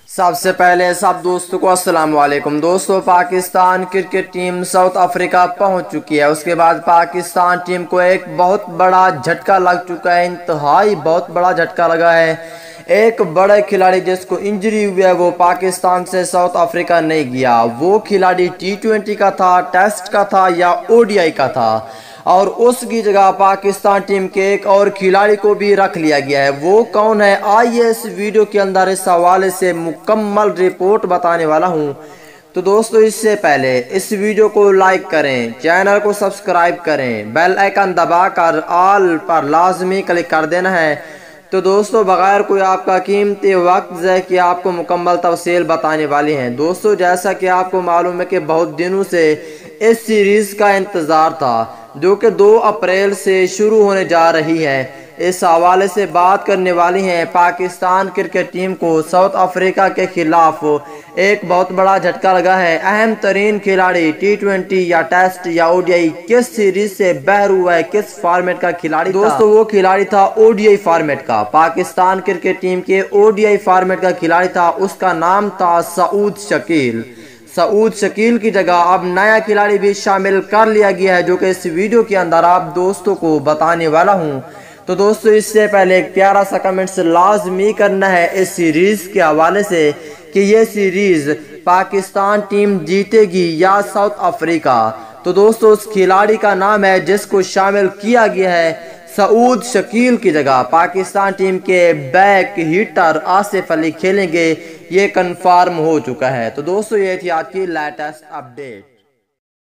سب سے پہلے سب دوستوں کو السلام علیکم۔ دوستو، Pakistan cricket team South Africa پہنچ چکی ہے۔ اس کے بعد پاکستان ٹیم کو ایک بہت بڑا جھٹکا لگ چکا ہے، انتہائی بہت بڑا جھٹکا لگا ہے۔ ایک بڑے کھلاڑی جس کو انجری ہوئی ہے وہ پاکستان سے ساؤتھ افریقہ نہیں گیا۔ وہ کھلاڑی T20 کا تھا، ٹیسٹ کا تھا یا ODI کا تھا، اور اس کی جگہ پاکستان ٹیم کے ایک اور کھلاڑی کو بھی رکھ لیا گیا ہے۔ وہ کون ہے؟ آئیے اس ویڈیو کے اندر اس حوالے سے مکمل رپورٹ بتانے والا ہوں۔ تو دوستو، اس سے پہلے اس ویڈیو کو لائک کریں، چینل کو سبسکرائب کریں، بیل آئیکن دبا کر آل پر لازمی کلک کر دینا ہے۔ تو دوستو، بغیر کوئی آپ کا قیمتی وقت ضائع کیے آپ کو مکمل تفصیل بتانے والی ہیں۔ دوستو، جیسا کہ آپ کو معلوم ہے کہ بہت دنوں سے اس سیریز کا انتظار تھا جو کہ 2 اپریل سے شروع ہونے جا رہی ہے۔ اس حوالے سے بات کرنے والی ہیں پاکستان کرکٹ ٹیم کو ساؤتھ افریقہ کے خلاف ایک بہت بڑا جھٹکا لگا ہے۔ اہم ترین کھلاڑی T20 یا ٹیسٹ یا ODI کس سیریز سے باہر ہوا ہے، کس فارمیٹ کا کھلاڑی تھا؟ دوستو، وہ کھلاڑی تھا ODI فارمیٹ کا، پاکستان کرکٹ ٹیم کے ODI فارمیٹ کا کھلاڑی تھا۔ اس کا نام تھا سعود شکیل۔ سعود شکیل کی جگہ اب نیا کھلاڑی بھی شامل کر لیا گیا ہے جو کہ اس ویڈیو کے اندر آپ دوستوں کو بتانے والا ہوں۔ تو دوستو، اس سے پہلے ایک پیارا سا کمنٹس لازمی کرنا ہے اس سیریز کے حوالے سے کہ یہ سیریز پاکستان ٹیم جیتے گی یا ساؤتھ افریقہ۔ تو دوستو، اس کھلاڑی کا نام ہے جس کو شامل کیا گیا ہے سعود شکیل کی جگہ پاکستان ٹیم کے بیک ہیٹر آصف علی کھیلیں گے، یہ کنفرم ہو چکا ہے۔ تو دوستو، یہ تھی آج کی لیٹسٹ اپڈیٹ۔